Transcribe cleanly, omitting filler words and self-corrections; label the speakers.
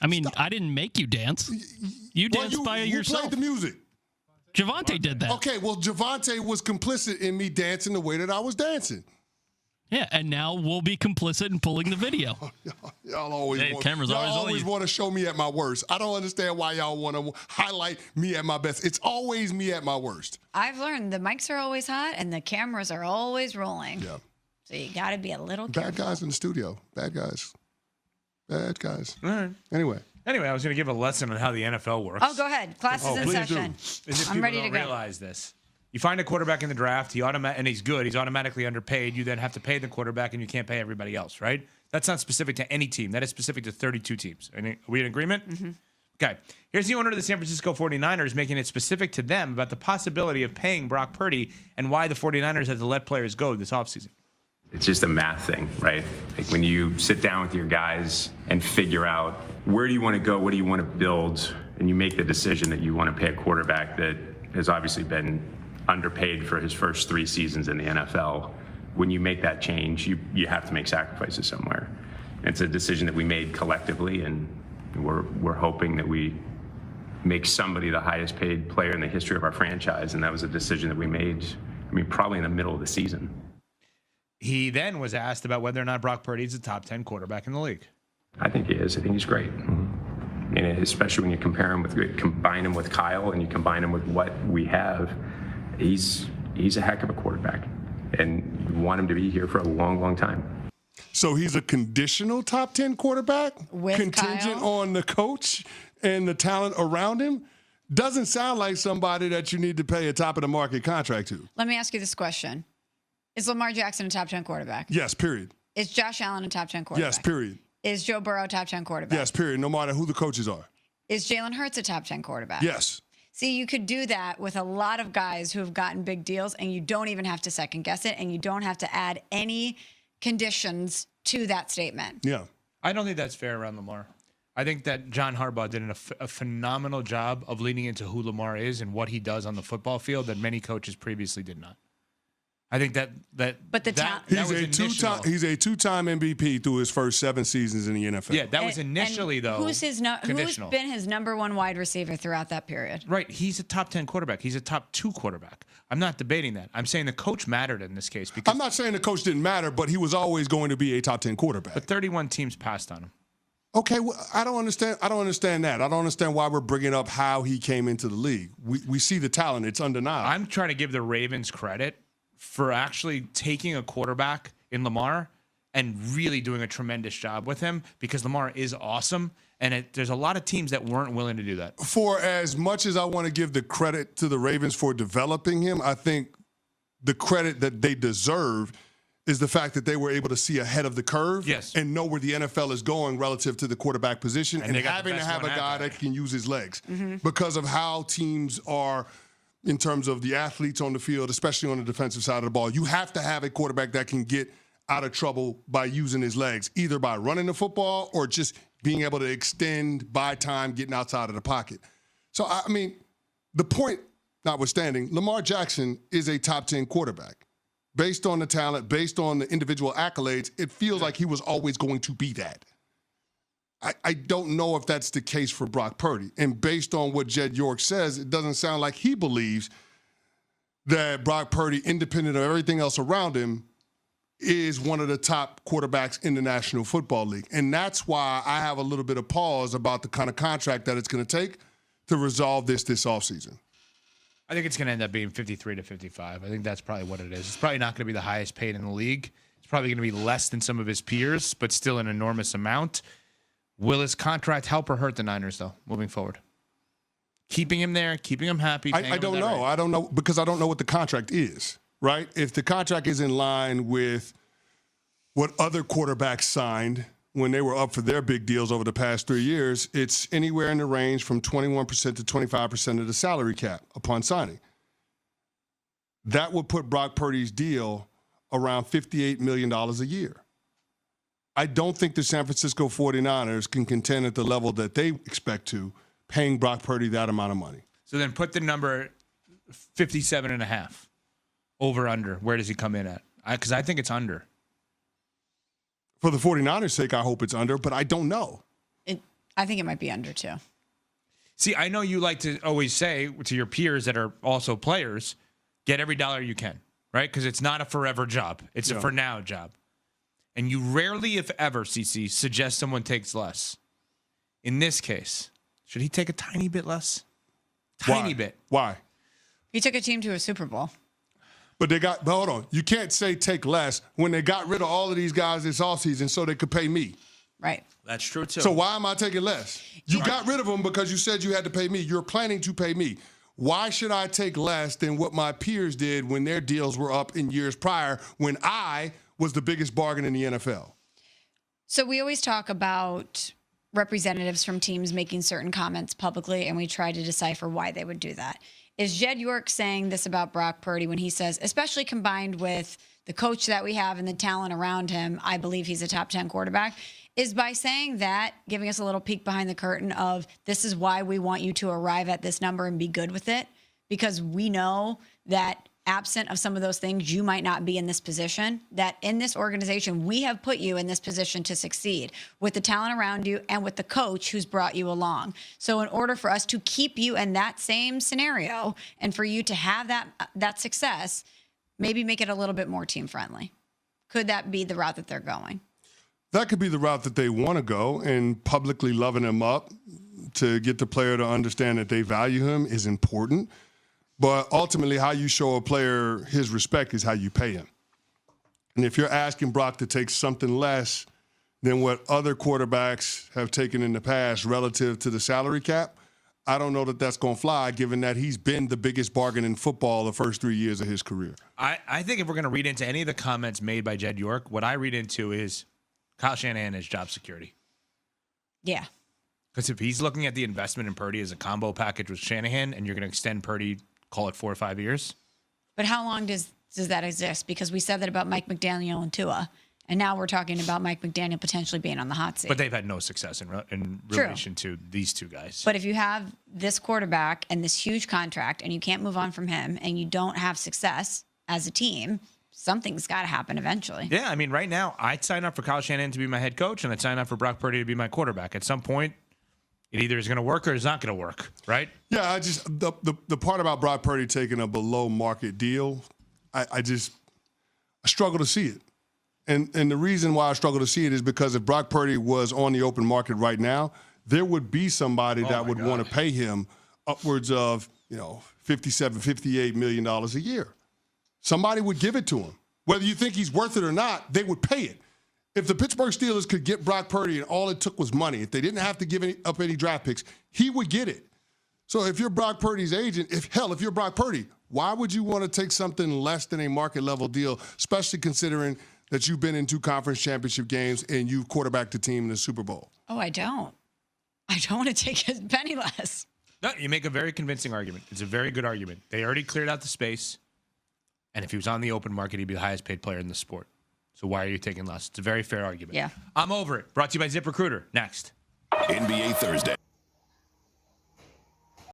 Speaker 1: I mean, I didn't make you dance. You danced by yourself.
Speaker 2: Who played the music?
Speaker 1: Javante did that.
Speaker 2: Okay, well, Javante was complicit in me dancing the way that I was dancing.
Speaker 1: Yeah, and now we'll be complicit in pulling the video.
Speaker 2: Y'all always want to show me at my worst. I don't understand why y'all want to highlight me at my best. It's always me at my worst.
Speaker 3: I've learned the mics are always hot and the cameras are always rolling.
Speaker 2: Yeah.
Speaker 3: So you got to be a little careful.
Speaker 2: Bad guys in the studio. Bad guys. Bad guys.
Speaker 4: All right.
Speaker 2: Anyway,
Speaker 4: I was going to give a lesson on how the NFL works.
Speaker 3: Oh, go ahead. Class is in session. I'm ready to go. Realize
Speaker 4: this. You find a quarterback in the draft, and he's good. He's automatically underpaid. You then have to pay the quarterback, and you can't pay everybody else, right? That's not specific to any team. That is specific to 32 teams. Are we in agreement? Mm-hmm. Okay. Here's the owner of the San Francisco 49ers making it specific to them about the possibility of paying Brock Purdy and why the 49ers had to let players go this offseason.
Speaker 5: It's just a math thing, right? Like when you sit down with your guys and figure out where do you want to go, what do you want to build, and you make the decision that you want to pay a quarterback that has obviously been underpaid for his first 3 seasons in the NFL. When you make that change, you have to make sacrifices somewhere. It's a decision that we made collectively, and we're hoping that we make somebody the highest paid player in the history of our franchise, and that was a decision that we made, probably in the middle of the season.
Speaker 4: He then was asked about whether or not Brock Purdy is a top 10 quarterback in the league.
Speaker 5: I think he is. I think he's great. Mm-hmm. And especially when you combine him with Kyle and you combine him with what we have, he's a heck of a quarterback. And we want him to be here for a long, long time.
Speaker 2: So he's a conditional top 10 quarterback?
Speaker 3: With
Speaker 2: contingent
Speaker 3: Kyle?
Speaker 2: On the coach and the talent around him? Doesn't sound like somebody that you need to pay a top-of-the-market contract to.
Speaker 3: Let me ask you this question. Is Lamar Jackson a top 10 quarterback?
Speaker 2: Yes, period.
Speaker 3: Is Josh Allen a top 10 quarterback?
Speaker 2: Yes, period.
Speaker 3: Is Joe Burrow a top 10 quarterback?
Speaker 2: Yes, period, no matter who the coaches are.
Speaker 3: Is Jalen Hurts a top 10 quarterback?
Speaker 2: Yes.
Speaker 3: See, you could do that with a lot of guys who have gotten big deals, and you don't even have to second guess it, and you don't have to add any conditions to that statement.
Speaker 2: Yeah.
Speaker 4: I don't think that's fair around Lamar. I think that John Harbaugh did a phenomenal job of leading into who Lamar is and what he does on the football field that many coaches previously did not. I think that
Speaker 2: he's a two-time MVP through his first 7 seasons in the NFL.
Speaker 4: Yeah, that was initially though.
Speaker 3: Who's been his number 1 wide receiver throughout that period?
Speaker 4: Right, he's a top 10 quarterback. He's a top 2 quarterback. I'm not debating that. I'm saying the coach mattered in this case because
Speaker 2: I'm not saying the coach didn't matter, but he was always going to be a top 10 quarterback.
Speaker 4: But 31 teams passed on him.
Speaker 2: Okay, well, I don't understand that. I don't understand why we're bringing up how he came into the league. We see the talent; it's undeniable.
Speaker 4: I'm trying to give the Ravens credit for actually taking a quarterback in Lamar and really doing a tremendous job with him because Lamar is awesome. And there's a lot of teams that weren't willing to do that.
Speaker 2: For as much as I want to give the credit to the Ravens for developing him, I think the credit that they deserve is the fact that they were able to see ahead of the curve and know where the NFL is going relative to the quarterback position and having to have a guy that can use his legs because of how teams are in terms of the athletes on the field, especially on the defensive side of the ball. You have to have a quarterback that can get out of trouble by using his legs, either by running the football or just being able to extend, buy time, getting outside of the pocket. So, I mean, the point notwithstanding, Lamar Jackson is a top 10 quarterback. Based on the talent, based on the individual accolades, it feels like he was always going to be that. I don't know if that's the case for Brock Purdy. And based on what Jed York says, it doesn't sound like he believes that Brock Purdy, independent of everything else around him, is one of the top quarterbacks in the National Football League. And that's why I have a little bit of pause about the kind of contract that it's going to take to resolve this offseason.
Speaker 4: I think it's going to end up being 53 to 55. I think that's probably what it is. It's probably not going to be the highest paid in the league. It's probably going to be less than some of his peers, but still an enormous amount. Will his contract help or hurt the Niners, though, moving forward? Keeping him there, keeping him happy?
Speaker 2: I don't know. Rate? I don't know because I don't know what the contract is, right? If the contract is in line with what other quarterbacks signed when they were up for their big deals over the past 3 years, it's anywhere in the range from 21% to 25% of the salary cap upon signing. That would put Brock Purdy's deal around $58 million a year. I don't think the San Francisco 49ers can contend at the level that they expect to, paying Brock Purdy that amount of money.
Speaker 4: So then put the number 57.5 over under. Where does he come in at? Because I think it's under.
Speaker 2: For the 49ers' sake, I hope it's under, but I don't know.
Speaker 3: I think it might be under 2.
Speaker 4: See, I know you like to always say to your peers that are also players, get every dollar you can, right? Because it's not a forever job. It's a for now job. And you rarely, if ever, CC, suggest someone takes less. In this case, should he take a tiny bit less? Tiny bit.
Speaker 2: Why?
Speaker 3: He took a team to a Super Bowl.
Speaker 2: But hold on. You can't say take less when they got rid of all of these guys this offseason so they could pay me.
Speaker 3: Right.
Speaker 4: That's true, too.
Speaker 2: So why am I taking less? You got rid of them because you said you had to pay me. You're planning to pay me. Why should I take less than what my peers did when their deals were up in years prior when I was the biggest bargain in the NFL?
Speaker 3: So we always talk about representatives from teams making certain comments publicly, and we try to decipher why they would do that. Is Jed York saying this about Brock Purdy when he says, especially combined with the coach that we have and the talent around him, I believe he's a top 10 quarterback, is by saying that, giving us a little peek behind the curtain of this is why we want you to arrive at this number and be good with it, because we know that absent of some of those things, you might not be in this position, that in this organization, we have put you in this position to succeed with the talent around you and with the coach who's brought you along. So in order for us to keep you in that same scenario and for you to have that success, maybe make it a little bit more team friendly. Could that be the route that they're going?
Speaker 2: That could be the route that they want to go, and publicly loving him up to get the player to understand that they value him is important. But ultimately, how you show a player his respect is how you pay him. And if you're asking Brock to take something less than what other quarterbacks have taken in the past relative to the salary cap, I don't know that that's going to fly, given that he's been the biggest bargain in football the first 3 years of his career.
Speaker 4: I think if we're going to read into any of the comments made by Jed York, what I read into is Kyle Shanahan has job security.
Speaker 3: Yeah.
Speaker 4: Because if he's looking at the investment in Purdy as a combo package with Shanahan and you're going to extend Purdy, call it 4 or 5 years.
Speaker 3: But how long does that exist? Because we said that about Mike McDaniel and Tua, and now we're talking about Mike McDaniel potentially being on the hot seat.
Speaker 4: But they've had no success in relation to these two guys.
Speaker 3: But if you have this quarterback and this huge contract and you can't move on from him and you don't have success as a team, something's got to happen eventually.
Speaker 4: Yeah, I mean, right now, I'd sign up for Kyle Shanahan to be my head coach, and I'd sign up for Brock Purdy to be my quarterback. At some point, it either is going to work or it's not going to work, right?
Speaker 2: Yeah, the part about Brock Purdy taking a below market deal, I struggle to see it. And the reason why I struggle to see it is because if Brock Purdy was on the open market right now, there would be somebody that would want to pay him upwards of, $57, $58 million a year. Somebody would give it to him. Whether you think he's worth it or not, they would pay it. If the Pittsburgh Steelers could get Brock Purdy and all it took was money, if they didn't have to give up any draft picks, he would get it. So if you're Brock Purdy's agent, if you're Brock Purdy, why would you want to take something less than a market level deal, especially considering that you've been in 2 conference championship games and you've quarterbacked the team in the Super Bowl?
Speaker 3: Oh, I don't want to take a penny less.
Speaker 4: No, you make a very convincing argument. It's a very good argument. They already cleared out the space. And if he was on the open market, he'd be the highest paid player in the sport. So why are you taking less? It's a very fair argument.
Speaker 3: Yeah.
Speaker 4: I'm over it. Brought to you by ZipRecruiter. Next.
Speaker 6: NBA Thursday.